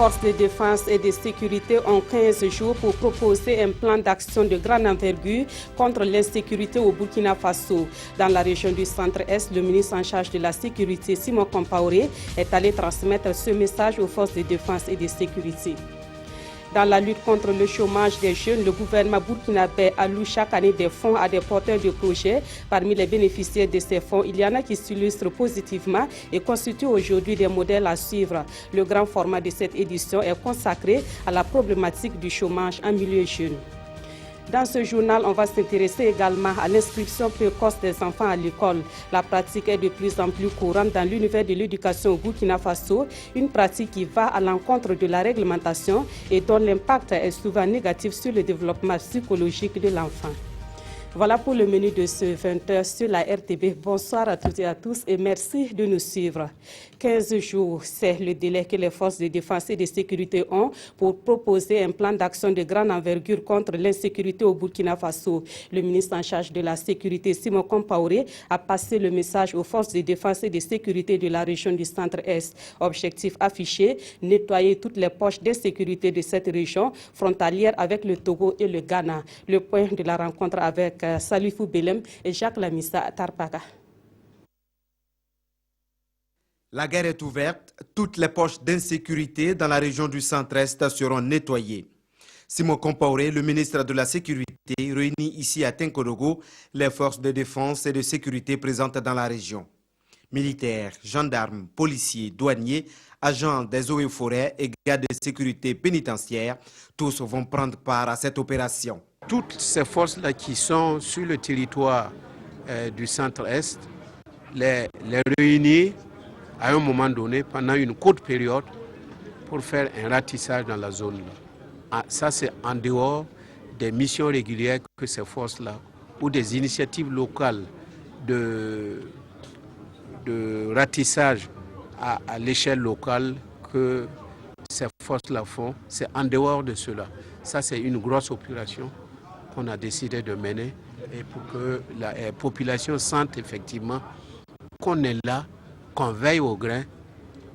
forces de défense et de sécurité ont 15 jours pour proposer un plan d'action de grande envergure contre l'insécurité au Burkina Faso. Dans la région du Centre-Est, le ministre en charge de la sécurité, Simon Compaoré, est allé transmettre ce message aux forces de défense et de sécurité. Dans la lutte contre le chômage des jeunes, le gouvernement burkinabé alloue chaque année des fonds à des porteurs de projets. Parmi les bénéficiaires de ces fonds, il y en a qui s'illustrent positivement et constituent aujourd'hui des modèles à suivre. Le grand format de cette édition est consacré à la problématique du chômage en milieu jeune. Dans ce journal, on va s'intéresser également à l'inscription précoce des enfants à l'école. La pratique est de plus en plus courante dans l'univers de l'éducation au Burkina Faso, une pratique qui va à l'encontre de la réglementation et dont l'impact est souvent négatif sur le développement psychologique de l'enfant. Voilà pour le menu de ce 20h sur la RTB. Bonsoir à toutes et à tous et merci de nous suivre. 15 jours, c'est le délai que les forces de défense et de sécurité ont pour proposer un plan d'action de grande envergure contre l'insécurité au Burkina Faso. Le ministre en charge de la sécurité, Simon Compaoré, a passé le message aux forces de défense et de sécurité de la région du Centre-Est. Objectif affiché, nettoyer toutes les poches d'insécurité de cette région frontalière avec le Togo et le Ghana. Le point de la rencontre avec Salifou Belem et Jacques Lamissa Tarpaga. La guerre est ouverte, toutes les poches d'insécurité dans la région du Centre-Est seront nettoyées. Simon Compaoré, le ministre de la Sécurité, réunit ici à Tinkodogo les forces de défense et de sécurité présentes dans la région. Militaires, gendarmes, policiers, douaniers, agents des eaux et forêts et gardes de sécurité pénitentiaire, tous vont prendre part à cette opération. Toutes ces forces-là qui sont sur le territoire du Centre-Est, les réunir à un moment donné pendant une courte période pour faire un ratissage dans la zone. Ça, c'est en dehors des missions régulières que ces forces-là, ou des initiatives locales de ratissage à l'échelle locale que ces forces-là font. C'est en dehors de cela. Ça, c'est une grosse opération qu'on a décidé de mener et pour que la population sente effectivement qu'on est là, qu'on veille au grain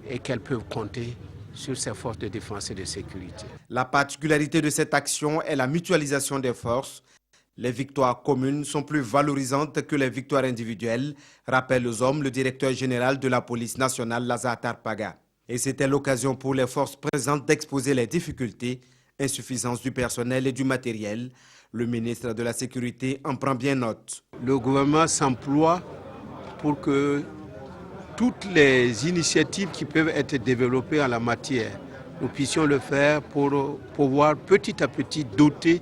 et qu'elles peuvent compter sur ces forces de défense et de sécurité. La particularité de cette action est la mutualisation des forces. Les victoires communes sont plus valorisantes que les victoires individuelles, rappelle aux hommes le directeur général de la police nationale, Lazare Tarpaga. Et c'était l'occasion pour les forces présentes d'exposer les difficultés, insuffisance du personnel et du matériel. Le ministre de la Sécurité en prend bien note. Le gouvernement s'emploie pour que toutes les initiatives qui peuvent être développées en la matière, nous puissions le faire pour pouvoir petit à petit doter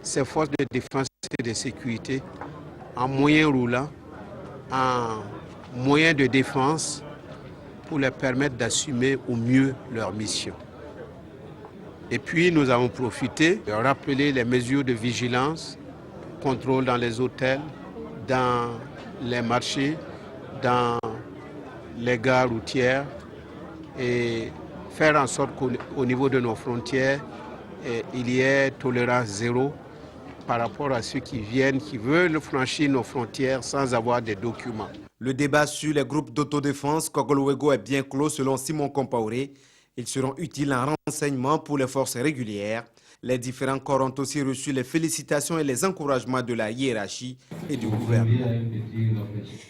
ces forces de défense et de sécurité en moyens roulants, en moyens de défense pour les permettre d'assumer au mieux leur mission. Et puis nous avons profité de rappeler les mesures de vigilance, contrôle dans les hôtels, dans les marchés, dans les gares routières et faire en sorte qu'au niveau de nos frontières, il y ait tolérance zéro par rapport à ceux qui viennent, qui veulent franchir nos frontières sans avoir des documents. Le débat sur les groupes d'autodéfense Kogolwego est bien clos selon Simon Compaoré. Ils seront utiles en renseignement pour les forces régulières. Les différents corps ont aussi reçu les félicitations et les encouragements de la hiérarchie et du gouvernement.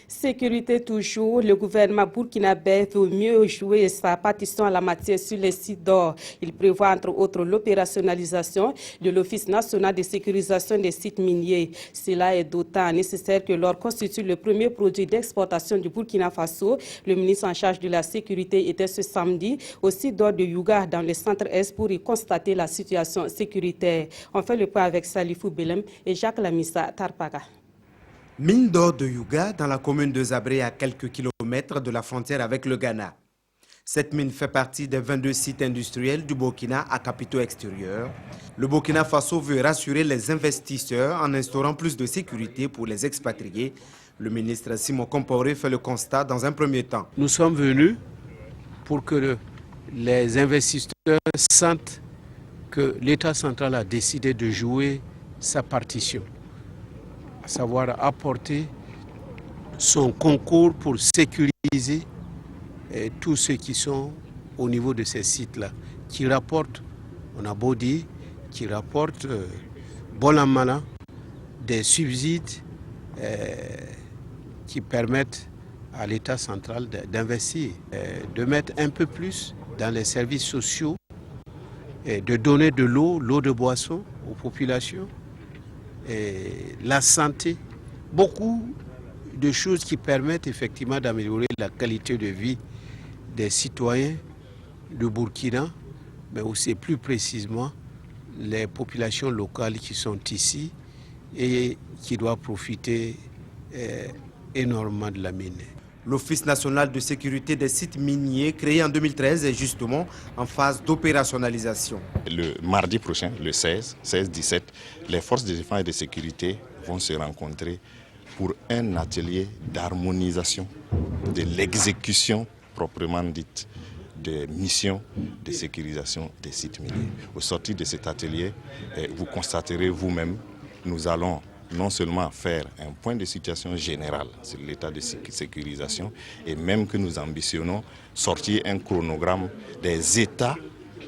Sécurité toujours, le gouvernement burkinabé veut mieux jouer sa partition à la matière sur les sites d'or. Il prévoit entre autres l'opérationnalisation de l'Office national de sécurisation des sites miniers. Cela est d'autant nécessaire que l'or constitue le premier produit d'exportation du Burkina Faso. Le ministre en charge de la sécurité était ce samedi au site d'or de Youga dans le Centre-Est pour y constater la situation sécuritaire. On fait le point avec Salifou Belem et Jacques Lamissa Tarpaga. Mine d'or de Youga dans la commune de Zabré à quelques kilomètres de la frontière avec le Ghana. Cette mine fait partie des 22 sites industriels du Burkina à capitaux extérieurs. Le Burkina Faso veut rassurer les investisseurs en instaurant plus de sécurité pour les expatriés. Le ministre Simon Compaoré fait le constat dans un premier temps. Nous sommes venus pour que les investisseurs sentent que l'État central a décidé de jouer sa partition, à savoir apporter son concours pour sécuriser tous ceux qui sont au niveau de ces sites-là, qui rapportent, on a beau dire, qui rapportent bon an mal an des subsides qui permettent à l'État central d'investir, de mettre un peu plus dans les services sociaux, et de donner de l'eau de boisson aux populations, et la santé, beaucoup de choses qui permettent effectivement d'améliorer la qualité de vie des citoyens de Burkina, mais aussi plus précisément les populations locales qui sont ici et qui doivent profiter énormément de la mine. L'Office national de sécurité des sites miniers, créé en 2013, est justement en phase d'opérationnalisation. Le mardi prochain, le 16-17, les forces de défense et de sécurité vont se rencontrer pour un atelier d'harmonisation de l'exécution proprement dite des missions de sécurisation des sites miniers. Au sortir de cet atelier, vous constaterez vous-même, nous allons non seulement faire un point de situation général sur l'état de sécurisation, et même que nous ambitionnons sortir un chronogramme des états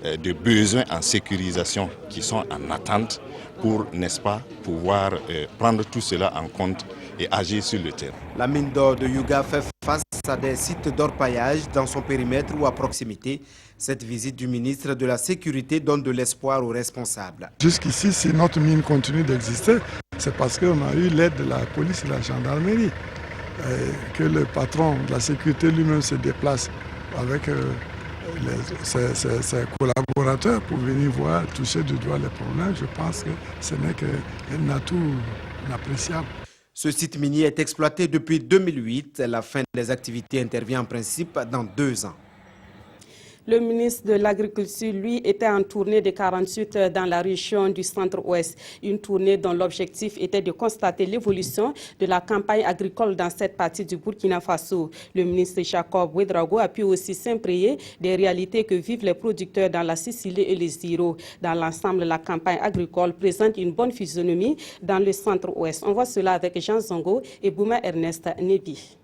de besoins en sécurisation qui sont en attente pour, n'est-ce pas, pouvoir prendre tout cela en compte et agir sur le terrain. La mine d'or de Youga fait face à des sites d'orpaillage dans son périmètre ou à proximité. Cette visite du ministre de la Sécurité donne de l'espoir aux responsables. Jusqu'ici, si notre mine continue d'exister, c'est parce qu'on a eu l'aide de la police et de la gendarmerie. Que le patron de la sécurité lui-même se déplace avec ses collaborateurs pour venir voir, toucher du doigt les problèmes, je pense que ce n'est qu'un atout inappréciable. Ce site minier est exploité depuis 2008. La fin des activités intervient en principe dans 2 ans. Le ministre de l'Agriculture, lui, était en tournée de 48 dans la région du centre-ouest. Une tournée dont l'objectif était de constater l'évolution de la campagne agricole dans cette partie du Burkina Faso. Le ministre Jacob Ouédraogo a pu aussi s'imprégner des réalités que vivent les producteurs dans la Sicile et les Îlots. Dans l'ensemble, la campagne agricole présente une bonne physionomie dans le centre-ouest. On voit cela avec Jean Zongo et Bouma Ernest Nebi.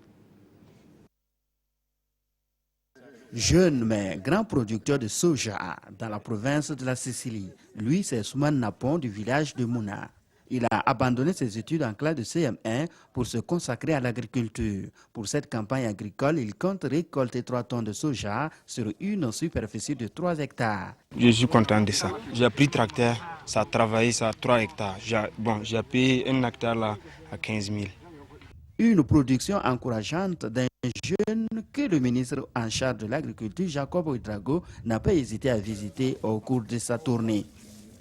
Jeune mais grand producteur de soja dans la province de la Sicile, lui c'est Soumane Napon du village de Mouna. Il a abandonné ses études en classe de CM1 pour se consacrer à l'agriculture. Pour cette campagne agricole, il compte récolter 3 tonnes de soja sur une superficie de 3 hectares. Je suis content de ça. J'ai pris tracteur, ça a travaillé sur 3 hectares. J'ai payé 1 hectare là à 15 000. Une production encourageante d'un jeune que le ministre en charge de l'agriculture, Jacob Ouédraogo, n'a pas hésité à visiter au cours de sa tournée.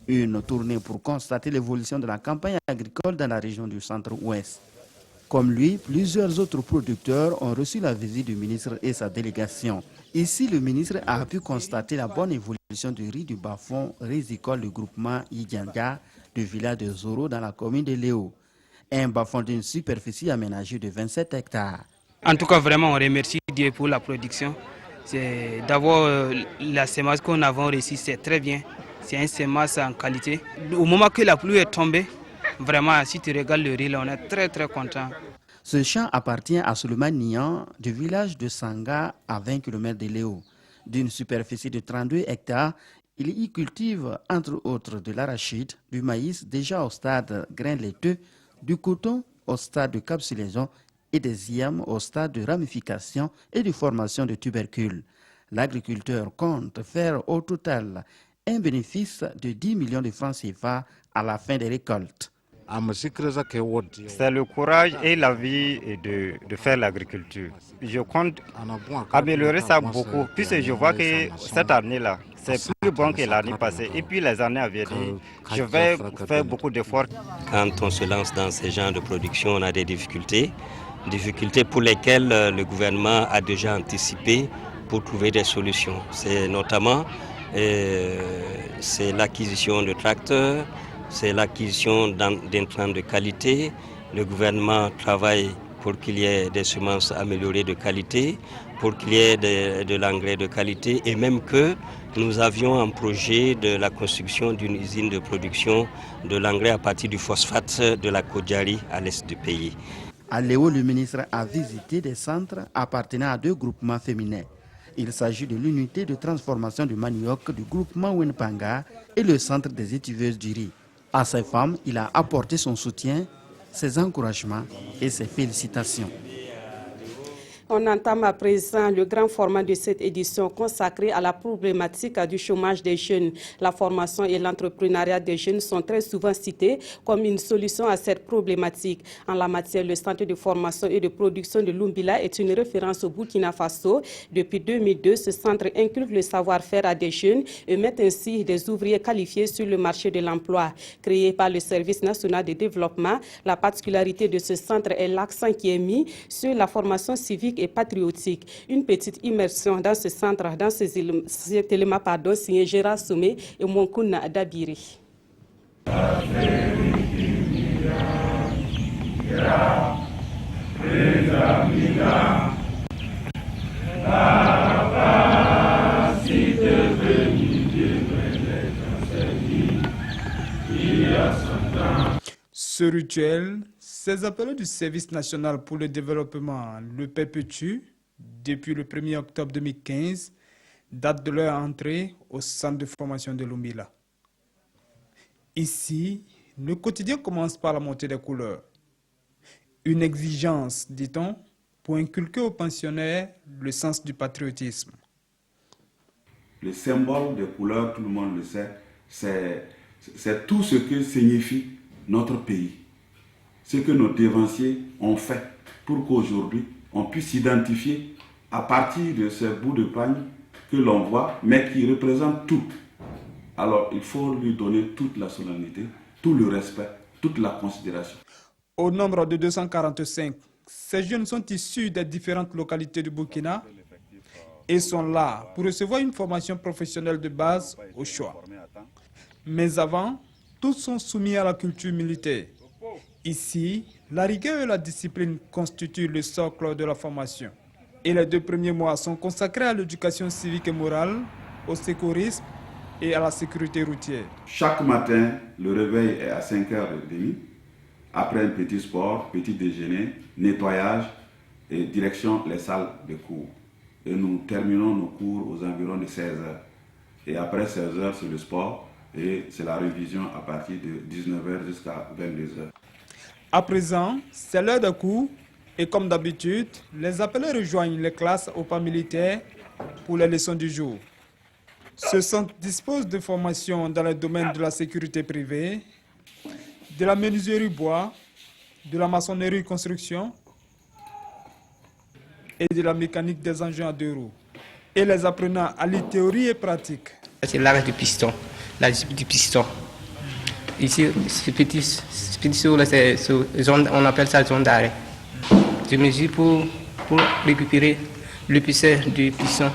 Une tournée pour constater l'évolution de la campagne agricole dans la région du centre-ouest. Comme lui, plusieurs autres producteurs ont reçu la visite du ministre et sa délégation. Ici, le ministre a pu constater la bonne évolution du riz du bas-fond risicole du groupement Idianga du village de Zoro dans la commune de Léo. Un bas-fond d'une superficie aménagée de 27 hectares. En tout cas, vraiment, on remercie Dieu pour la production. C'est d'abord la semence qu'on a reçue, c'est très bien. C'est une semence en qualité. Au moment que la pluie est tombée, vraiment, si tu regardes le riz, là, on est très très content. Ce champ appartient à Souleymane Nian du village de Sanga à 20 km de Léo. D'une superficie de 32 hectares, il y cultive entre autres de l'arachide, du maïs déjà au stade grain laiteux, du coton au stade de capsulaison et des yams au stade de ramification et de formation de tubercules. L'agriculteur compte faire au total un bénéfice de 10 millions de francs CFA à la fin des récoltes. C'est le courage et la vie de faire l'agriculture. Je compte améliorer ça beaucoup, puisque je vois que cette année-là, c'est plus bon que l'année passée. Et puis les années à venir, je vais faire beaucoup d'efforts. Quand on se lance dans ce genre de production, on a des difficultés pour lesquelles le gouvernement a déjà anticipé pour trouver des solutions. C'est notamment l'acquisition de tracteurs, c'est l'acquisition d'intrants de qualité. Le gouvernement travaille pour qu'il y ait des semences améliorées de qualité, pour qu'il y ait de l'engrais de qualité, et même que nous avions un projet de la construction d'une usine de production de l'engrais à partir du phosphate de la Kodjari à l'est du pays. À Léo, le ministre a visité des centres appartenant à 2 groupements féminins. Il s'agit de l'unité de transformation du manioc du groupement Wenpanga et le centre des étiveuses du riz. À ces femmes, il a apporté son soutien, ses encouragements et ses félicitations. On entame à présent le grand format de cette édition consacrée à la problématique du chômage des jeunes. La formation et l'entrepreneuriat des jeunes sont très souvent cités comme une solution à cette problématique. En la matière, le centre de formation et de production de Lumbila est une référence au Burkina Faso. Depuis 2002, ce centre inculque le savoir-faire à des jeunes et met ainsi des ouvriers qualifiés sur le marché de l'emploi. Créé par le Service national de développement, la particularité de ce centre est l'accent qui est mis sur la formation civique et patriotique. Une petite immersion dans ce centre, dans cet élément, signé Gérard Soumé et Monkouna Dabiri. Ce rituel, ces appels du Service national pour le développement le perpétue depuis le 1er octobre 2015, date de leur entrée au centre de formation de Lumbila. Ici, le quotidien commence par la montée des couleurs. Une exigence, dit-on, pour inculquer aux pensionnaires le sens du patriotisme. Le symbole des couleurs, tout le monde le sait, c'est tout ce que signifie notre pays. Ce que nos dévanciers ont fait pour qu'aujourd'hui, on puisse s'identifier à partir de ce bout de pagne que l'on voit, mais qui représente tout. Alors, il faut lui donner toute la solennité, tout le respect, toute la considération. Au nombre de 245, ces jeunes sont issus des différentes localités du Burkina et sont là pour recevoir une formation professionnelle de base au choix. Mais avant, tous sont soumis à la culture militaire. Ici, la rigueur et la discipline constituent le socle de la formation. Et les 2 premiers mois sont consacrés à l'éducation civique et morale, au secourisme et à la sécurité routière. Chaque matin, le réveil est à 5h30. Après un petit sport, petit déjeuner, nettoyage et direction les salles de cours. Et nous terminons nos cours aux environs de 16h. Et après 16h, c'est le sport et c'est la révision à partir de 19h jusqu'à 22h. À présent, c'est l'heure de cours et comme d'habitude, les appelés rejoignent les classes au pas militaire pour les leçons du jour. Ce centre dispose de formations dans le domaine de la sécurité privée, de la menuiserie bois, de la maçonnerie construction et de la mécanique des engins à 2 roues. Et les apprenants allient théorie et pratique. C'est l'arrêt du piston, la discipline du piston. Ici, ce petit saut, on appelle ça zone d'arrêt. Je mesure pour récupérer l'épaisseur du piston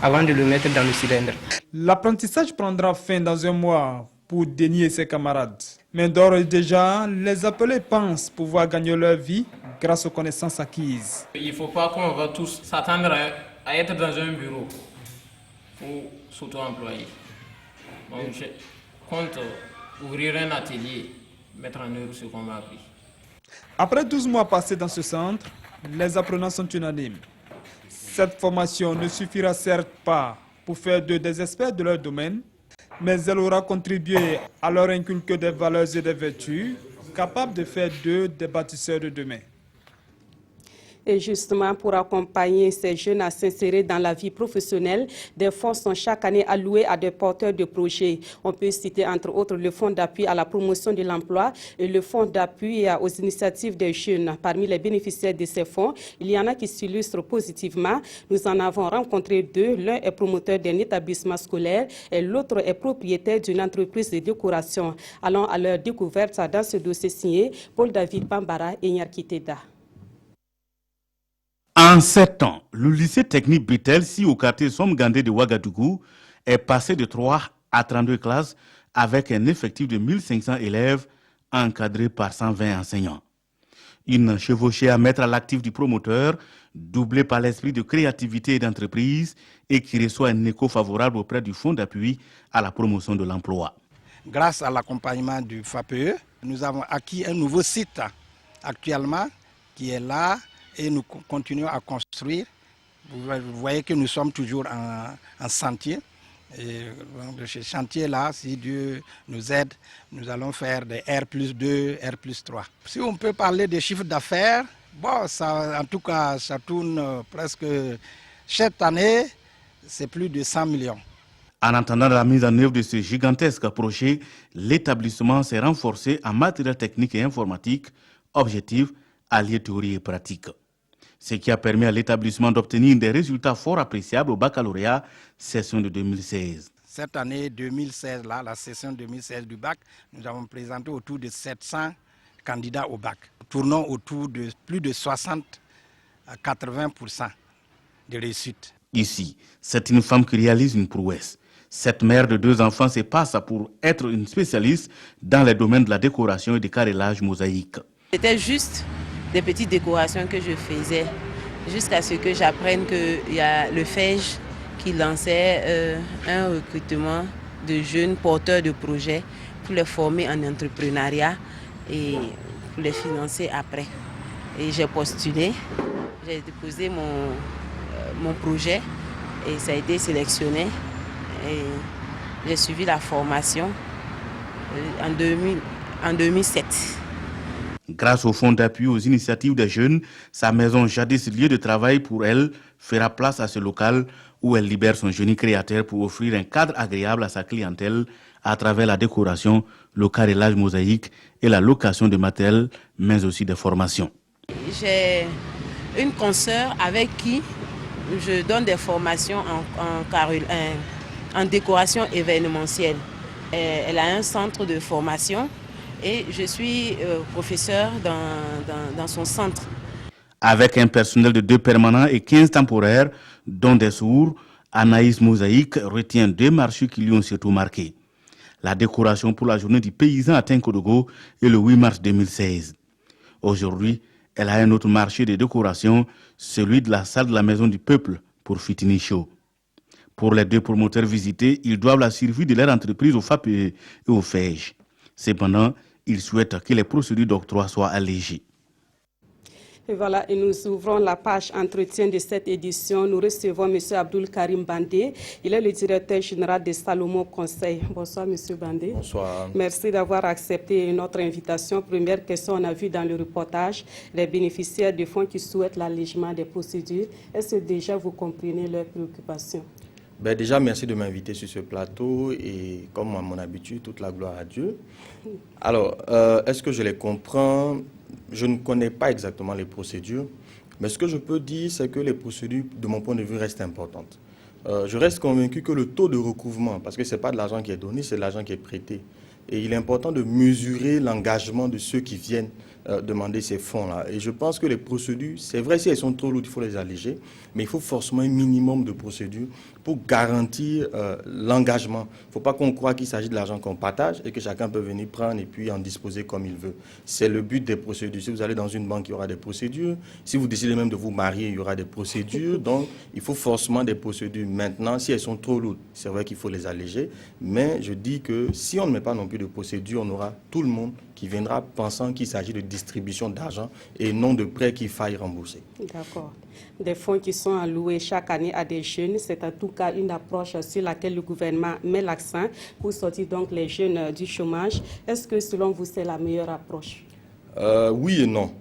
avant de le mettre dans le cylindre. L'apprentissage prendra fin dans 1 mois pour dénier ses camarades. Mais d'ores et déjà, les appelés pensent pouvoir gagner leur vie grâce aux connaissances acquises. Il ne faut pas qu'on va tous s'attendre à être dans un bureau. Il faut s'auto-employer. Donc je compte ouvrir un atelier, mettre en œuvre ce qu'on m'a appris. Après 12 mois passés dans ce centre, les apprenants sont unanimes. Cette formation ne suffira certes pas pour faire d'eux des experts de leur domaine, mais elle aura contribué à leur inculquer des valeurs et des vertus capables de faire d'eux des bâtisseurs de demain. Et justement, pour accompagner ces jeunes à s'insérer dans la vie professionnelle, des fonds sont chaque année alloués à des porteurs de projets. On peut citer entre autres le fonds d'appui à la promotion de l'emploi et le fonds d'appui aux initiatives des jeunes. Parmi les bénéficiaires de ces fonds, il y en a qui s'illustrent positivement. Nous en avons rencontré 2. L'un est promoteur d'un établissement scolaire et l'autre est propriétaire d'une entreprise de décoration. Allons à leur découverte dans ce dossier signé Paul-David Bambara et Nyarkiteda. En 7 ans, le lycée technique Britel, ici au quartier Somgandé de Ouagadougou, est passé de 3 à 32 classes avec un effectif de 1500 élèves encadrés par 120 enseignants. Une chevauchée à mettre à l'actif du promoteur, doublée par l'esprit de créativité et d'entreprise et qui reçoit un écho favorable auprès du fonds d'appui à la promotion de l'emploi. Grâce à l'accompagnement du FAPE, nous avons acquis un nouveau site actuellement qui est là. Et nous continuons à construire Vous voyez que nous sommes toujours en chantier. Et de ce chantier-là, si Dieu nous aide, nous allons faire des R+2, R+3. Si on peut parler des chiffres d'affaires, bon, ça, en tout cas, ça tourne presque... Cette année, c'est plus de 100 millions. En attendant la mise en œuvre de ce gigantesque projet, l'établissement s'est renforcé en matériel technique et informatique, objectif, allier théorie et pratique. Ce qui a permis à l'établissement d'obtenir des résultats fort appréciables au baccalauréat session de 2016. Cette année 2016, là, la session 2016 du bac, nous avons présenté autour de 700 candidats au bac. Tournons autour de plus de 60 à 80% de réussite. Ici, c'est une femme qui réalise une prouesse. Cette mère de 2 enfants se passe pour être une spécialiste dans les domaines de la décoration et du carrelage mosaïque. C'était juste des petites décorations que je faisais jusqu'à ce que j'apprenne qu'il y a le FEJ qui lançait un recrutement de jeunes porteurs de projets pour les former en entrepreneuriat et pour les financer après. Et j'ai postulé, j'ai déposé mon projet et ça a été sélectionné. Et j'ai suivi la formation en 2007. Grâce au fonds d'appui aux initiatives des jeunes, sa maison, jadis lieu de travail pour elle, fera place à ce local où elle libère son génie créateur pour offrir un cadre agréable à sa clientèle à travers la décoration, le carrelage mosaïque et la location de matériel, mais aussi de formation. J'ai une consoeur avec qui je donne des formations en décoration événementielle. Elle a un centre de formation et je suis professeur dans son centre. Avec un personnel de 2 permanents et 15 temporaires, dont des sourds, Anaïs Mosaïque retient 2 marchés qui lui ont surtout marqué. La décoration pour la journée du paysan à Tinkodogo est le 8 mars 2016. Aujourd'hui, elle a un autre marché de décoration, celui de la salle de la Maison du Peuple pour Fitini Show. Pour les 2 promoteurs visités, ils doivent la survie de leur entreprise au FAPE et au FEJ. Cependant, ils souhaitent que les procédures d'octroi soient allégées. Et voilà, et nous ouvrons la page entretien de cette édition. Nous recevons M. Abdoul Karim Bandé. Il est le directeur général de Salomon Conseil. Bonsoir, M. Bandé. Bonsoir. Merci d'avoir accepté notre invitation. Première question, on a vu dans le reportage les bénéficiaires de fonds qui souhaitent l'allègement des procédures. Est-ce que déjà vous comprenez leurs préoccupations? Déjà, merci de m'inviter sur ce plateau et comme à mon habitude, toute la gloire à Dieu. Alors, est-ce que je les comprends? Je ne connais pas exactement les procédures, mais ce que je peux dire, c'est que les procédures, de mon point de vue, restent importantes. Je reste convaincu que le taux de recouvrement, parce que ce n'est pas de l'argent qui est donné, c'est de l'argent qui est prêté. Et il est important de mesurer l'engagement de ceux qui viennent demander ces fonds-là. Et je pense que les procédures, c'est vrai, si elles sont trop lourdes, il faut les alléger, mais il faut forcément un minimum de procédures pour garantir l'engagement. Il ne faut pas qu'on croie qu'il s'agit de l'argent qu'on partage et que chacun peut venir prendre et puis en disposer comme il veut. C'est le but des procédures. Si vous allez dans une banque, il y aura des procédures. Si vous décidez même de vous marier, il y aura des procédures. Donc, il faut forcément des procédures. Maintenant, si elles sont trop lourdes, c'est vrai qu'il faut les alléger. Mais je dis que si on ne met pas non plus de procédures, on aura tout le monde qui viendra pensant qu'il s'agit de distribution d'argent et non de prêts qu'il faille rembourser. D'accord. Des fonds qui sont alloués chaque année à des jeunes, c'est en tout cas une approche sur laquelle le gouvernement met l'accent pour sortir donc les jeunes du chômage. Est-ce que selon vous, c'est la meilleure approche? Oui et non.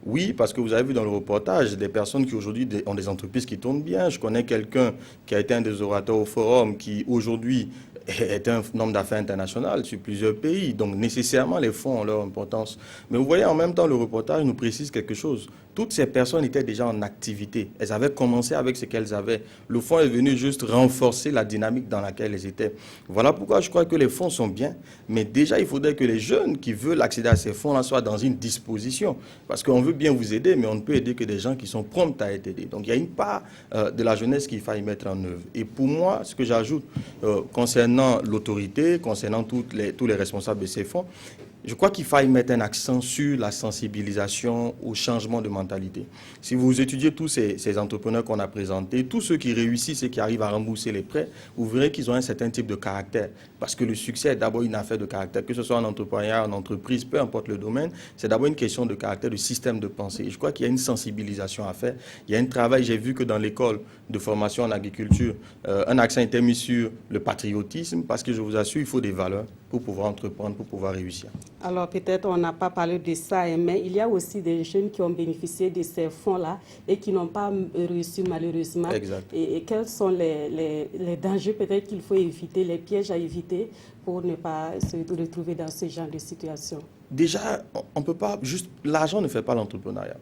Oui, parce que vous avez vu dans le reportage des personnes qui aujourd'hui ont des entreprises qui tournent bien. Je connais quelqu'un qui a été un des orateurs au forum qui aujourd'hui est un homme d'affaires international sur plusieurs pays. Donc nécessairement, les fonds ont leur importance. Mais vous voyez, en même temps, le reportage nous précise quelque chose. Toutes ces personnes étaient déjà en activité. Elles avaient commencé avec ce qu'elles avaient. Le fonds est venu juste renforcer la dynamique dans laquelle elles étaient. Voilà pourquoi je crois que les fonds sont bien. Mais déjà, il faudrait que les jeunes qui veulent accéder à ces fonds-là soient dans une disposition. Parce qu'on veut bien vous aider, mais on ne peut aider que des gens qui sont prompts à être aidés. Donc il y a une part de la jeunesse qu'il faille mettre en œuvre. Et pour moi, ce que j'ajoute concernant l'autorité, concernant tous les responsables de ces fonds, Je crois qu'il faille mettre un accent sur la sensibilisation au changement de mentalité. Si vous étudiez tous ces entrepreneurs qu'on a présentés, tous ceux qui réussissent et qui arrivent à rembourser les prêts, vous verrez qu'ils ont un certain type de caractère. Parce que le succès est d'abord une affaire de caractère, que ce soit en entrepreneuriat, en entreprise, peu importe le domaine, c'est d'abord une question de caractère, de système de pensée. Et je crois qu'il y a une sensibilisation à faire. Il y a un travail, j'ai vu que dans l'école de formation en agriculture, un accent était mis sur le patriotisme, parce que je vous assure, il faut des valeurs pour pouvoir entreprendre, pour pouvoir réussir. Alors peut-être on n'a pas parlé de ça, mais il y a aussi des jeunes qui ont bénéficié de ces fonds-là et qui n'ont pas réussi malheureusement. Exact. Et quels sont les dangers peut-être qu'il faut éviter, les pièges à éviter pour ne pas se retrouver dans ce genre de situation? Déjà, on ne peut pas juste... L'argent ne fait pas l'entrepreneuriat.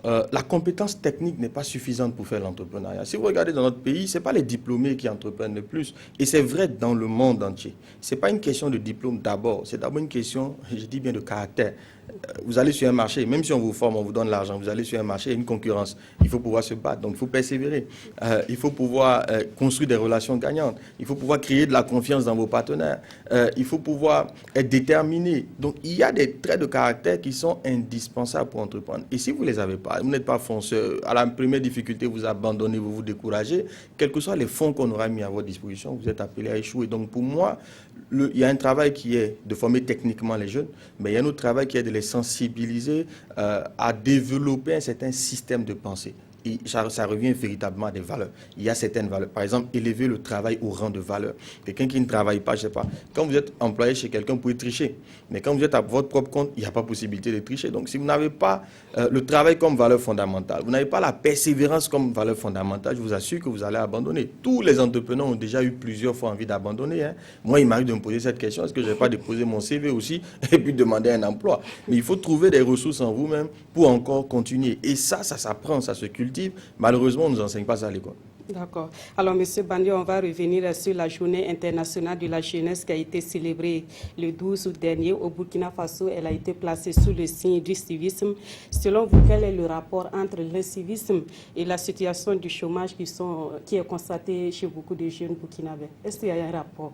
La compétence technique n'est pas suffisante pour faire l'entrepreneuriat. Si vous regardez dans notre pays, ce n'est pas les diplômés qui entreprennent le plus. Et c'est vrai dans le monde entier. Ce n'est pas une question de diplôme d'abord. C'est d'abord une question, je dis bien, de caractère. Vous allez sur un marché, même si on vous forme, on vous donne l'argent, vous allez sur un marché, il y a une concurrence. Il faut pouvoir se battre, donc il faut persévérer. Il faut pouvoir construire des relations gagnantes. Il faut pouvoir créer de la confiance dans vos partenaires. Il faut pouvoir être déterminé. Donc il y a des traits de caractère qui sont indispensables pour entreprendre. Et si vous ne les avez pas, vous n'êtes pas fonceur, à la première difficulté, vous abandonnez, vous vous découragez, quels que soient les fonds qu'on aura mis à votre disposition, vous êtes appelé à échouer. Donc pour moi, il y a un travail qui est de former techniquement les jeunes, mais il y a un autre travail qui est de les sensibiliser à développer un certain système de pensée. Et ça revient véritablement à des valeurs. Il y a certaines valeurs. Par exemple, élever le travail au rang de valeur. Quelqu'un qui ne travaille pas, je ne sais pas. Quand vous êtes employé chez quelqu'un, vous pouvez tricher. Mais quand vous êtes à votre propre compte, il n'y a pas possibilité de tricher. Donc, si vous n'avez pas le travail comme valeur fondamentale, vous n'avez pas la persévérance comme valeur fondamentale, je vous assure que vous allez abandonner. Tous les entrepreneurs ont déjà eu plusieurs fois envie d'abandonner. Hein. Moi, il m'arrive de me poser cette question. Est-ce que je ne vais pas déposer mon CV aussi et puis demander un emploi? Mais il faut trouver des ressources en vous-même pour encore continuer. Et ça s'apprend, ça se cultive. Malheureusement, on ne nous enseigne pas ça à l'école. D'accord. Alors, M. Bandi, on va revenir sur la journée internationale de la jeunesse qui a été célébrée le 12 août dernier au Burkina Faso. Elle a été placée sous le signe du civisme. Selon vous, quel est le rapport entre l'incivisme et la situation du chômage qui est constatée chez beaucoup de jeunes burkinabés? Est-ce qu'il y a un rapport?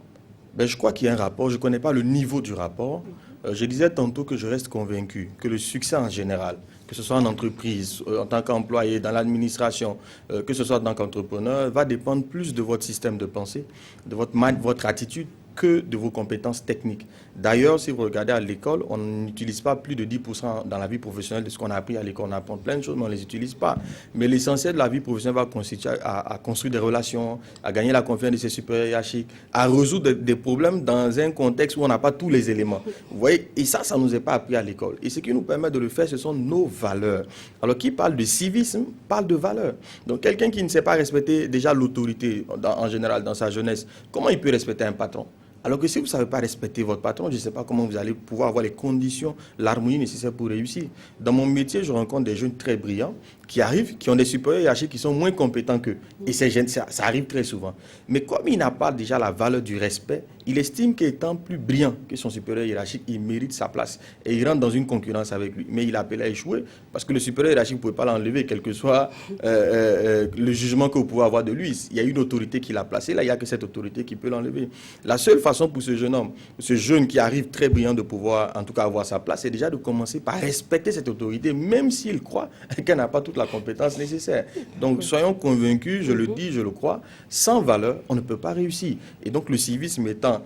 Je crois qu'il y a un rapport. Je ne connais pas le niveau du rapport. Je disais tantôt que je reste convaincu que le succès en général, que ce soit en entreprise, en tant qu'employé, dans l'administration, que ce soit en tant qu'entrepreneur, va dépendre plus de votre système de pensée, de votre attitude, que de vos compétences techniques. D'ailleurs, si vous regardez à l'école, on n'utilise pas plus de 10% dans la vie professionnelle de ce qu'on a appris à l'école. On apprend plein de choses, mais on ne les utilise pas. Mais l'essentiel de la vie professionnelle va consister à construire des relations, à gagner la confiance de ses supérieurs hiérarchiques, à résoudre des problèmes dans un contexte où on n'a pas tous les éléments. Vous voyez, et ça ne nous est pas appris à l'école. Et ce qui nous permet de le faire, ce sont nos valeurs. Alors, qui parle de civisme, parle de valeurs. Donc, quelqu'un qui ne sait pas respecter déjà l'autorité, en général, dans sa jeunesse, comment il peut respecter un patron? Alors que si vous ne savez pas respecter votre patron, je ne sais pas comment vous allez pouvoir avoir les conditions, l'harmonie nécessaire pour réussir. Dans mon métier, je rencontre des jeunes très brillants qui arrivent, qui ont des supérieurs hiérarchiques qui sont moins compétents qu'eux. Et ces jeunes, ça arrive très souvent. Mais comme il n'a pas déjà la valeur du respect, il estime qu'étant plus brillant que son supérieur hiérarchique, il mérite sa place. Et il rentre dans une concurrence avec lui. Mais il appelle à échouer parce que le supérieur hiérarchique ne pouvait pas l'enlever, quel que soit le jugement que vous pouvez avoir de lui. Il y a une autorité qui l'a placé. Là, il n'y a que cette autorité qui peut l'enlever. La seule façon pour ce jeune homme, ce jeune qui arrive très brillant de pouvoir, en tout cas, avoir sa place, c'est déjà de commencer par respecter cette autorité, même s'il croit qu'elle n'a pas toute la compétence nécessaire. Donc, soyons convaincus, je le dis, je le crois, sans valeur, on ne peut pas réussir. Et donc, le civisme étant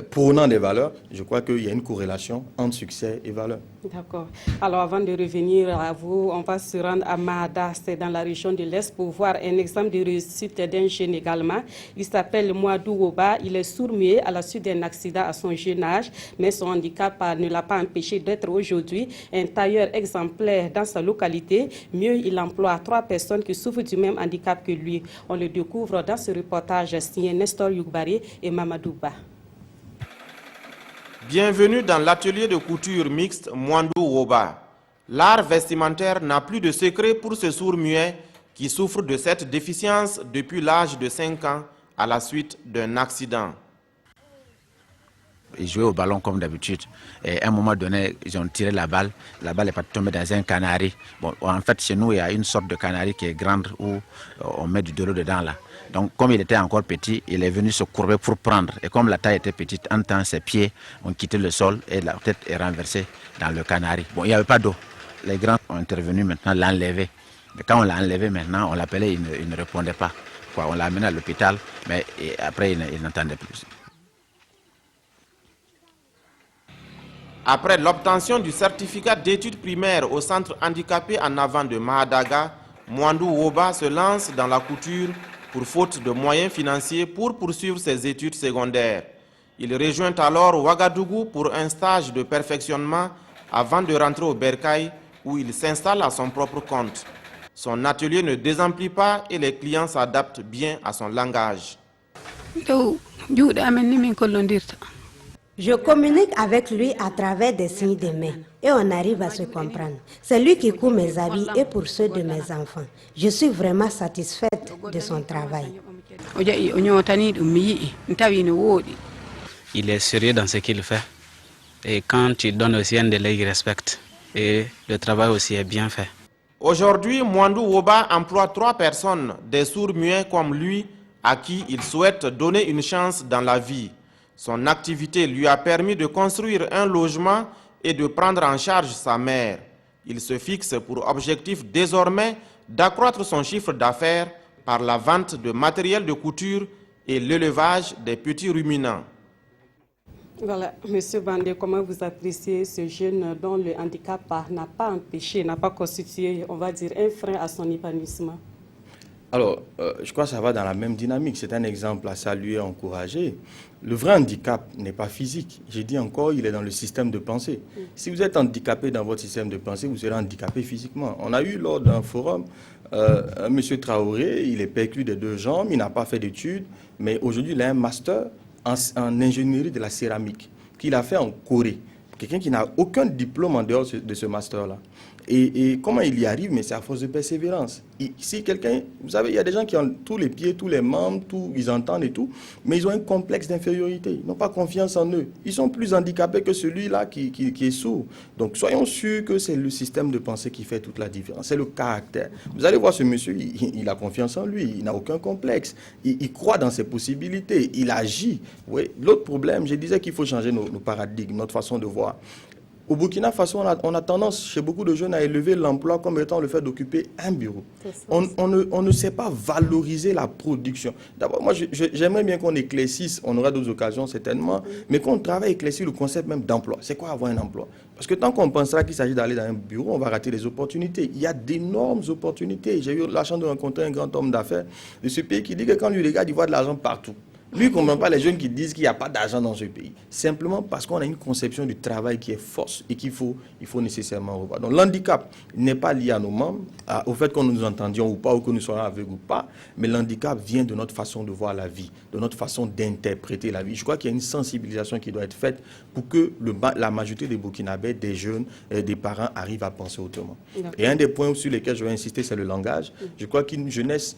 prônant des valeurs, je crois qu'il y a une corrélation entre succès et valeur. D'accord. Alors, avant de revenir à vous, on va se rendre à Mahada, c'est dans la région de l'Est, pour voir un exemple de réussite d'un jeune également. Il s'appelle Mouadou Woba. Il est sourd-muet à la suite d'un accident à son jeune âge, mais son handicap ne l'a pas empêché d'être aujourd'hui un tailleur exemplaire dans sa localité. Mieux, il emploie 3 personnes qui souffrent du même handicap que lui. On le découvre dans ce reportage signé Nestor Youbari et Mamadouba. Bienvenue dans l'atelier de couture mixte Mouadou Woba. L'art vestimentaire n'a plus de secret pour ce sourd-muet qui souffre de cette déficience depuis l'âge de 5 ans à la suite d'un accident. ils jouaient au ballon comme d'habitude. Et à un moment donné, ils ont tiré la balle est pas tombée dans un canari. Bon, en fait, chez nous, il y a une sorte de canari qui est grande où on met de l'eau dedans là. Donc, comme il était encore petit, il est venu se courber pour prendre. Et comme la taille était petite, en temps, ses pieds ont quitté le sol et la tête est renversée dans le canari. Bon, il n'y avait pas d'eau. Les grands ont intervenu maintenant, l'enlever. Mais quand on l'a enlevé maintenant, on l'appelait, il ne répondait pas. On l'a amené à l'hôpital, mais après, il n'entendait plus. Après l'obtention du certificat d'études primaires au centre handicapé en avant de Mahadaga, Mwandou Woba se lance dans la couture pour faute de moyens financiers pour poursuivre ses études secondaires. Il rejoint alors Ouagadougou pour un stage de perfectionnement avant de rentrer au Bercail où il s'installe à son propre compte. Son atelier ne désemplit pas et les clients s'adaptent bien à son langage. Je communique avec lui à travers des signes de main et on arrive à se comprendre. C'est lui qui coud mes habits et pour ceux de mes enfants. Je suis vraiment satisfaite de son travail. Il est sérieux dans ce qu'il fait. Et quand il donne aussi un délai, il respecte. Et le travail aussi est bien fait. Aujourd'hui, Mwandou Woba emploie 3 personnes, des sourds-muets comme lui, à qui il souhaite donner une chance dans la vie. Son activité lui a permis de construire un logement et de prendre en charge sa mère. Il se fixe pour objectif désormais d'accroître son chiffre d'affaires par la vente de matériel de couture et l'élevage des petits ruminants. Voilà, Monsieur Bandé, comment vous appréciez ce jeune dont le handicap n'a pas empêché, n'a pas constitué, on va dire, un frein à son épanouissement? Alors, je crois que ça va dans la même dynamique. C'est un exemple à saluer, à encourager. Le vrai handicap n'est pas physique. J'ai dit encore, il est dans le système de pensée. Si vous êtes handicapé dans votre système de pensée, vous serez handicapé physiquement. On a eu lors d'un forum, M. Traoré, il est perclus des 2 jambes, il n'a pas fait d'études, mais aujourd'hui, il a un master en ingénierie de la céramique qu'il a fait en Corée. Quelqu'un qui n'a aucun diplôme en dehors de ce master-là. Et comment il y arrive? Mais c'est à force de persévérance. Si quelqu'un, vous savez, il y a des gens qui ont tous les pieds, tous les membres, tout, ils entendent et tout, mais ils ont un complexe d'infériorité. Ils n'ont pas confiance en eux. Ils sont plus handicapés que celui-là qui est sourd. Donc soyons sûrs que c'est le système de pensée qui fait toute la différence. C'est le caractère. Vous allez voir ce monsieur, il a confiance en lui, il n'a aucun complexe. Il croit dans ses possibilités, il agit. Oui. L'autre problème, je disais qu'il faut changer nos paradigmes, notre façon de voir. Au Burkina Faso, on a tendance chez beaucoup de jeunes à élever l'emploi comme étant le fait d'occuper un bureau. On ne sait pas valoriser la production. D'abord, moi, j'aimerais bien qu'on éclaircisse, on aura d'autres occasions certainement, mais qu'on travaille à éclaircir le concept même d'emploi. C'est quoi avoir un emploi? Parce que tant qu'on pensera qu'il s'agit d'aller dans un bureau, on va rater les opportunités. Il y a d'énormes opportunités. J'ai eu la chance de rencontrer un grand homme d'affaires de ce pays qui dit que quand lui regarde, il voit de l'argent partout. Lui, il ne comprend pas les jeunes qui disent qu'il n'y a pas d'argent dans ce pays. Simplement parce qu'on a une conception du travail qui est fausse et qu'il faut nécessairement revoir. Donc l'handicap n'est pas lié à nos membres, au fait que nous entendions ou pas, ou que nous soyons aveugles ou pas, mais l'handicap vient de notre façon de voir la vie, de notre façon d'interpréter la vie. Je crois qu'il y a une sensibilisation qui doit être faite pour que la majorité des Burkinabés, des jeunes, des parents arrivent à penser autrement. Et un des points sur lesquels je vais insister, c'est le langage. Je crois qu'une jeunesse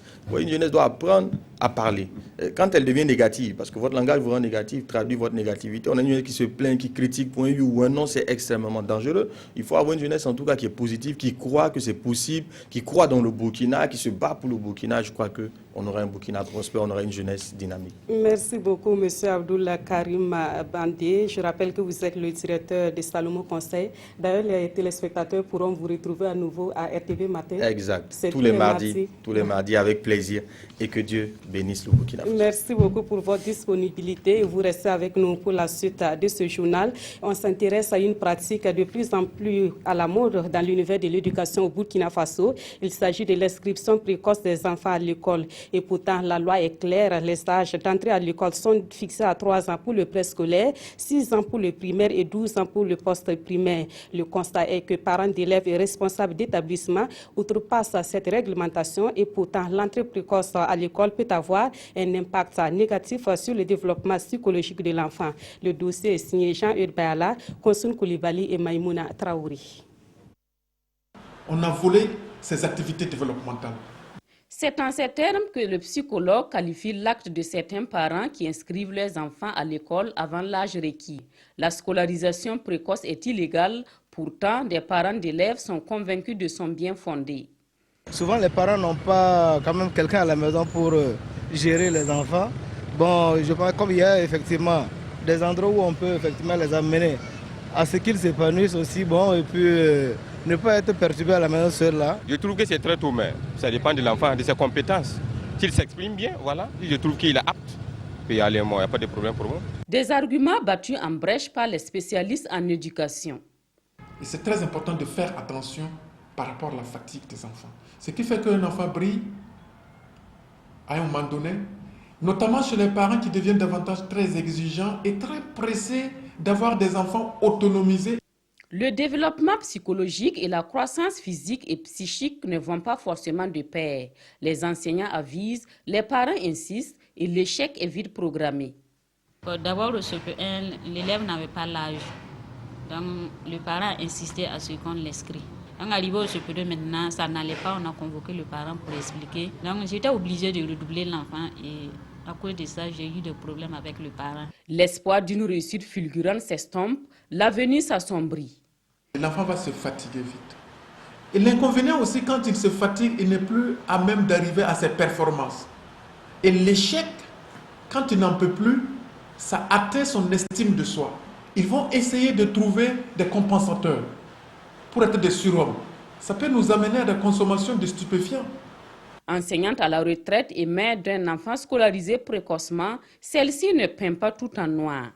doit apprendre à parler. Quand elle devient négative, parce que votre langage vous rend négatif, traduit votre négativité. On a une jeunesse qui se plaint, qui critique pour un oui ou un non, c'est extrêmement dangereux. Il faut avoir une jeunesse en tout cas qui est positive, qui croit que c'est possible, qui croit dans le Burkina, qui se bat pour le Burkina. Je crois qu'on aura un Burkina prospère, on aura une jeunesse dynamique. Merci beaucoup, M. Abdoulaye Karim Bandé. Je rappelle que vous êtes le directeur de Salomon Conseil. D'ailleurs, les téléspectateurs pourront vous retrouver à nouveau à RTV Matin. Exact. Tous les mardis, avec plaisir. Et que Dieu bénisse le Burkina. Merci beaucoup pour votre disponibilité. Vous restez avec nous pour la suite de ce journal. On s'intéresse à une pratique de plus en plus à la mode dans l'univers de l'éducation au Burkina Faso. Il s'agit de l'inscription précoce des enfants à l'école. Et pourtant, la loi est claire. Les âges d'entrée à l'école sont fixés à 3 ans pour le préscolaire, 6 ans pour le primaire et 12 ans pour le post-primaire. Le constat est que parents d'élèves et responsables d'établissements outrepassent cette réglementation et pourtant, l'entrée précoce à l'école peut avoir un impact négatif sur le développement psychologique de l'enfant. Le dossier est signé Jean-Eudes Bayala, Konsun Koulibaly et Maïmouna Traoré. On a volé ces activités développementales. C'est en ces termes que le psychologue qualifie l'acte de certains parents qui inscrivent leurs enfants à l'école avant l'âge requis. La scolarisation précoce est illégale, pourtant des parents d'élèves sont convaincus de son bien fondé. Souvent les parents n'ont pas quand même quelqu'un à la maison pour gérer les enfants. Bon, je pense comme il y a effectivement des endroits où on peut effectivement les amener à ce qu'ils s'épanouissent aussi, bon, et puis ne pas être perturbé à la maison seul là. Je trouve que c'est très tôt, mais ça dépend de l'enfant, de ses compétences. S'il s'exprime bien, voilà, je trouve qu'il est apte. Puis aller, moi, il n'y a pas de problème pour moi. Des arguments battus en brèche par les spécialistes en éducation. C'est très important de faire attention par rapport à la fatigue des enfants. Ce qui fait qu'un enfant brille à un moment donné, notamment chez les parents qui deviennent davantage très exigeants et très pressés d'avoir des enfants autonomisés. Le développement psychologique et la croissance physique et psychique ne vont pas forcément de pair. Les enseignants avisent, les parents insistent et l'échec est vite programmé. D'abord, au CP1, l'élève n'avait pas l'âge. Donc, le parent insistait à ce qu'on l'inscrit. Donc, arrivé au CP2 maintenant, ça n'allait pas, on a convoqué le parent pour expliquer. Donc, j'étais obligée de redoubler l'enfant et à cause de ça, j'ai eu des problèmes avec le parent. L'espoir d'une réussite fulgurante s'estompe, l'avenir s'assombrit. L'enfant va se fatiguer vite. Et l'inconvénient aussi, quand il se fatigue, il n'est plus à même d'arriver à ses performances. Et l'échec, quand il n'en peut plus, ça atteint son estime de soi. Ils vont essayer de trouver des compensateurs pour être des surhommes. Ça peut nous amener à la consommation de stupéfiants. Enseignante à la retraite et mère d'un enfant scolarisé précocement, celle-ci ne peint pas tout en noir.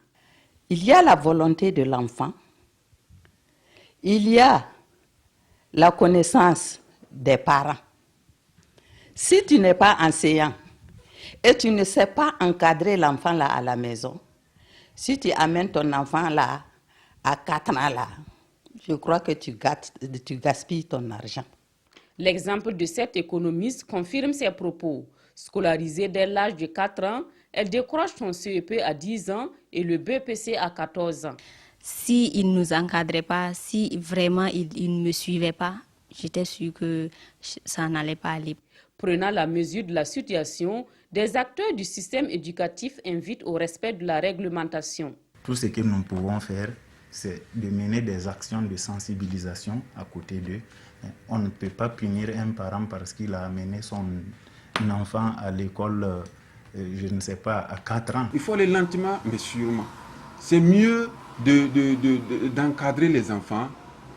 Il y a la volonté de l'enfant, il y a la connaissance des parents. Si tu n'es pas enseignant et tu ne sais pas encadrer l'enfant là à la maison, si tu amènes ton enfant là à 4 ans là, je crois que tu gaspilles ton argent. L'exemple de cette économiste confirme ses propos. Scolarisée dès l'âge de 4 ans, elle décroche son CEP à 10 ans et le BPC à 14 ans. S'il ne nous encadrait pas, si vraiment il ne me suivait pas, j'étais sûre que ça n'allait pas aller. Prenant la mesure de la situation, des acteurs du système éducatif invitent au respect de la réglementation. Tout ce que nous pouvons faire, c'est de mener des actions de sensibilisation à côté d'eux. On ne peut pas punir un parent parce qu'il a amené son enfant à l'école, je ne sais pas, à 4 ans. Il faut aller lentement, mais sûrement. C'est mieux d'encadrer les enfants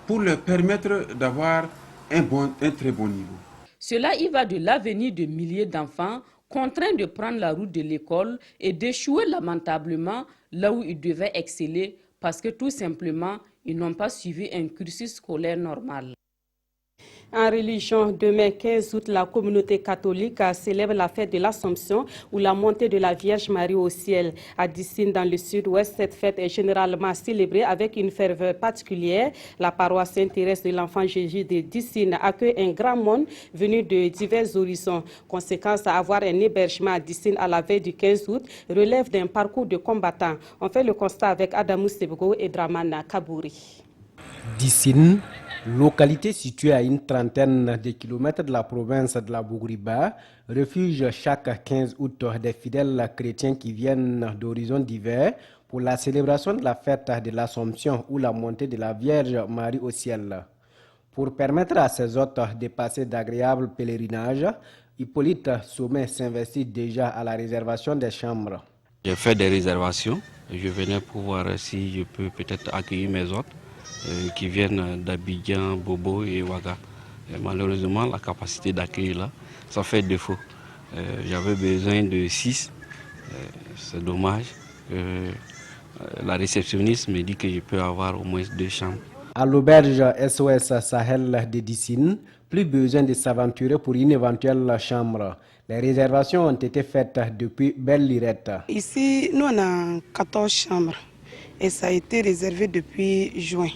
pour leur permettre d'avoir un très bon niveau. Cela y va de l'avenir de milliers d'enfants contraints de prendre la route de l'école et d'échouer lamentablement là où ils devaient exceller parce que tout simplement, ils n'ont pas suivi un cursus scolaire normal. En religion, demain 15 août, la communauté catholique célèbre la fête de l'Assomption ou la montée de la Vierge Marie au ciel. À Dissine, dans le sud-ouest, cette fête est généralement célébrée avec une ferveur particulière. La paroisse Saint-Thérèse de l'Enfant Jésus de Dissine accueille un grand monde venu de divers horizons. Conséquence, avoir un hébergement à Dissine à la veille du 15 août relève d'un parcours de combattants. On fait le constat avec Adamou Sebgo et Dramana Kabouri. Dissine, localité située à une trentaine de kilomètres de la province de la Bougriba, refuge chaque 15 août des fidèles chrétiens qui viennent d'horizons divers pour la célébration de la fête de l'Assomption ou la montée de la Vierge Marie au ciel. Pour permettre à ces hôtes de passer d'agréables pèlerinages, Hippolyte Sommet s'investit déjà à la réservation des chambres. J'ai fait des réservations. Je venais pour voir si je peux peut-être accueillir mes hôtes qui viennent d'Abidjan, Bobo et Ouaga. Et malheureusement, la capacité d'accueil là, ça fait défaut. J'avais besoin de 6. C'est dommage. La réceptionniste me dit que je peux avoir au moins 2 chambres. À l'auberge SOS Sahel de Dissine, plus besoin de s'aventurer pour une éventuelle chambre. Les réservations ont été faites depuis belle lurette. Ici, nous on a 14 chambres et ça a été réservé depuis juin.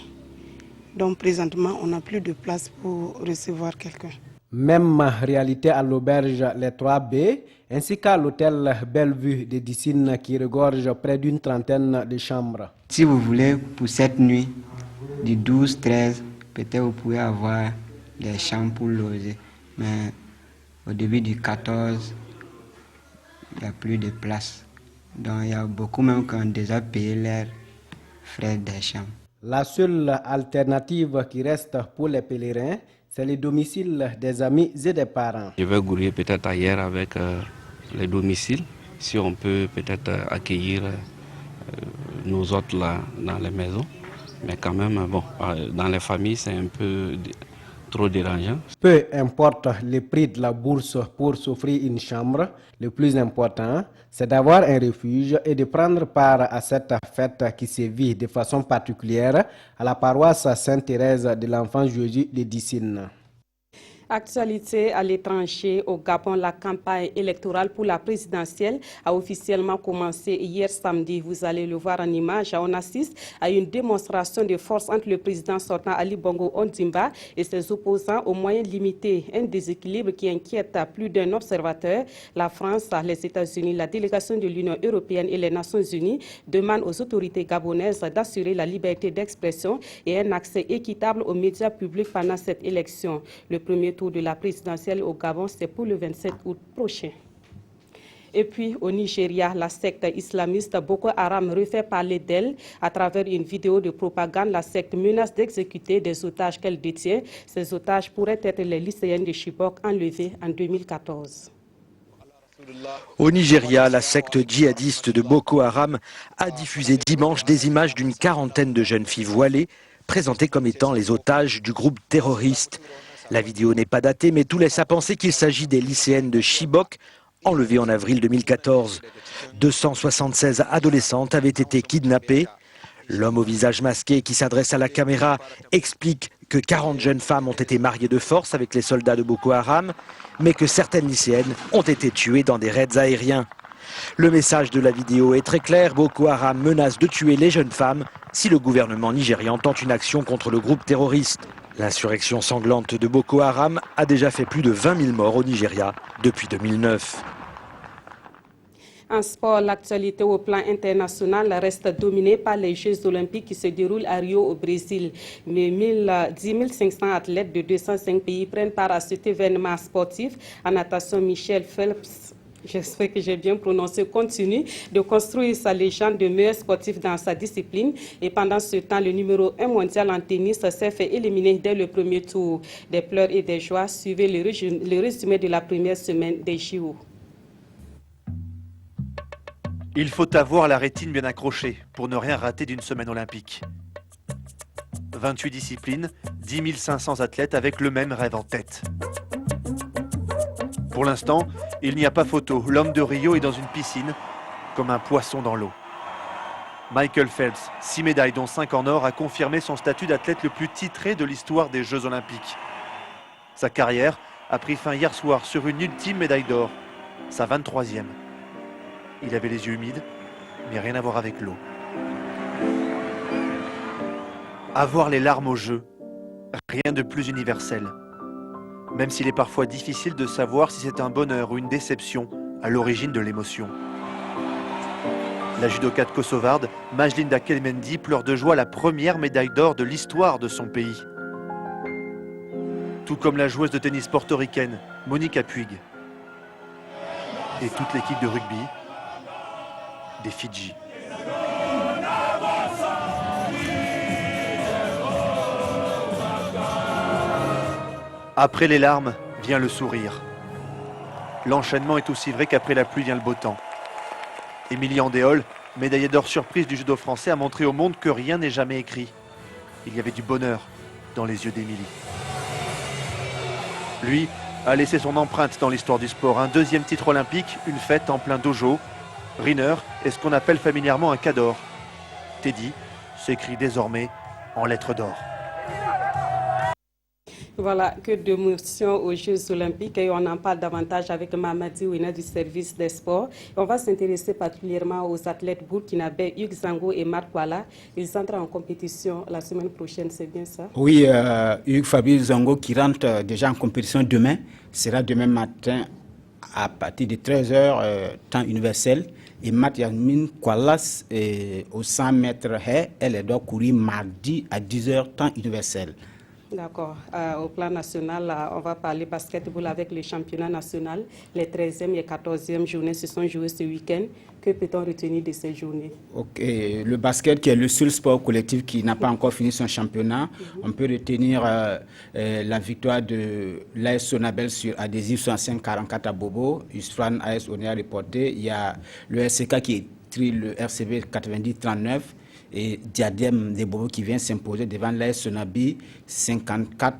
Donc présentement, on n'a plus de place pour recevoir quelqu'un. Même réalité à l'auberge Les 3B, ainsi qu'à l'hôtel Bellevue de Dissine qui regorge près d'une trentaine de chambres. Si vous voulez, pour cette nuit, du 12-13, peut-être vous pouvez avoir des chambres pour loger. Mais Au début du 14, il n'y a plus de place. Donc il y a beaucoup même qui ont déjà payé leurs frais des chambres. La seule alternative qui reste pour les pèlerins, c'est le domicile des amis et des parents. Je vais grouiller peut-être ailleurs avec les domiciles, si on peut peut-être accueillir nos hôtes là dans les maisons. Mais quand même, bon, dans les familles, c'est un peu trop dérangeant. Peu importe le prix de la bourse pour s'offrir une chambre, le plus important, c'est d'avoir un refuge et de prendre part à cette fête qui se vit de façon particulière à la paroisse Sainte-Thérèse de l'Enfant Jésus de Dissine. Actualité à l'étranger, au Gabon, la campagne électorale pour la présidentielle a officiellement commencé hier samedi. Vous allez le voir en image. On assiste à une démonstration de force entre le président sortant Ali Bongo Ondimba et ses opposants aux moyens limités. Un déséquilibre qui inquiète plus d'un observateur. La France, les États-Unis, la délégation de l'Union européenne et les Nations unies demandent aux autorités gabonaises d'assurer la liberté d'expression et un accès équitable aux médias publics pendant cette élection. Le premier tour de la présidentielle au Gabon, c'est pour le 27 août prochain. Et puis au Nigeria, la secte islamiste Boko Haram refait parler d'elle à travers une vidéo de propagande. La secte menace d'exécuter des otages qu'elle détient. Ces otages pourraient être les lycéennes de Chibok enlevés en 2014. Au Nigeria, la secte djihadiste de Boko Haram a diffusé dimanche des images d'une quarantaine de jeunes filles voilées présentées comme étant les otages du groupe terroriste. La vidéo n'est pas datée, mais tout laisse à penser qu'il s'agit des lycéennes de Chibok, enlevées en avril 2014. 276 adolescentes avaient été kidnappées. L'homme au visage masqué qui s'adresse à la caméra explique que 40 jeunes femmes ont été mariées de force avec les soldats de Boko Haram, mais que certaines lycéennes ont été tuées dans des raids aériens. Le message de la vidéo est très clair, Boko Haram menace de tuer les jeunes femmes si le gouvernement nigérian tente une action contre le groupe terroriste. L'insurrection sanglante de Boko Haram a déjà fait plus de 20 000 morts au Nigeria depuis 2009. En sport, l'actualité au plan international reste dominée par les Jeux olympiques qui se déroulent à Rio au Brésil. Mais 10 500 athlètes de 205 pays prennent part à cet événement sportif. En natation, Michael Phelps, j'espère que j'ai bien prononcé, continue de construire sa légende de meilleur sportif dans sa discipline. Et pendant ce temps, le numéro 1 mondial en tennis s'est fait éliminer dès le premier tour. Des pleurs et des joies, suivez le résumé de la première semaine des JO. Il faut avoir la rétine bien accrochée pour ne rien rater d'une semaine olympique. 28 disciplines, 10 500 athlètes avec le même rêve en tête. Pour l'instant, il n'y a pas photo. L'homme de Rio est dans une piscine, comme un poisson dans l'eau. Michael Phelps, 6 médailles dont 5 en or, a confirmé son statut d'athlète le plus titré de l'histoire des Jeux Olympiques. Sa carrière a pris fin hier soir sur une ultime médaille d'or, sa 23e. Il avait les yeux humides, mais rien à voir avec l'eau. Avoir les larmes au jeu, rien de plus universel. Même s'il est parfois difficile de savoir si c'est un bonheur ou une déception à l'origine de l'émotion. La judokate kosovarde, Majlinda Kelmendi, pleure de joie la première médaille d'or de l'histoire de son pays. Tout comme la joueuse de tennis portoricaine, Monica Puig. Et toute l'équipe de rugby des Fidji. Après les larmes vient le sourire. L'enchaînement est aussi vrai qu'après la pluie vient le beau temps. Émilie Andéol, médaillée d'or surprise du judo français, a montré au monde que rien n'est jamais écrit. Il y avait du bonheur dans les yeux d'Émilie. Lui a laissé son empreinte dans l'histoire du sport. Un deuxième titre olympique, une fête en plein dojo. Riner est ce qu'on appelle familièrement un cador. Teddy s'écrit désormais en lettres d'or. Voilà, que d'émotions aux Jeux Olympiques et on en parle davantage avec Mamadi Ouina du service des sports. On va s'intéresser particulièrement aux athlètes burkinabés Hugues Zango et Marc Wala. Ils entrent en compétition la semaine prochaine, c'est bien ça? Oui, Hugues Fabrice Zango qui rentre déjà en compétition demain, sera demain matin à partir de 13h, temps universel. Et Yasmine Kwalas, au 100 mètres haie, elle doit courir mardi à 10h, temps universel. D'accord. Au plan national, on va parler basketball avec le championnat national. Les 13e et 14e journées se sont jouées ce week-end. Que peut-on retenir de ces journées? Le basket, qui est le seul sport collectif qui n'a pas encore fini son championnat, on peut retenir la victoire de l'AS Sonabel sur Adhésif 65-44 à Bobo, Usfran AS Onea reporté. Il y a le SCK qui trie le RCB 90-39 et Diadème de Bobo qui vient s'imposer devant l'AS Sonabi 54-49.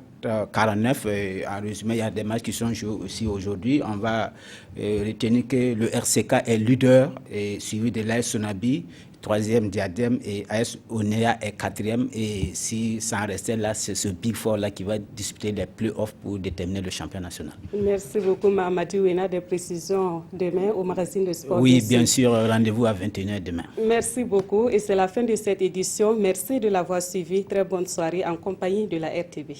En résumé, il y a des matchs qui sont joués aussi aujourd'hui. On va retenir que le RCK est leader, et suivi de l'AS Sonabi, 3e Diadème, et AS Onea est 4e. Et si ça en restait là, c'est ce Big Four là qui va disputer les playoffs pour déterminer le champion national. Merci beaucoup, Mahamadou Wena. Des précisions demain au magazine de sport. Oui, bien sûr, rendez-vous à 21h demain. Merci beaucoup, et c'est la fin de cette édition. Merci de l'avoir suivi. Très bonne soirée en compagnie de la RTB.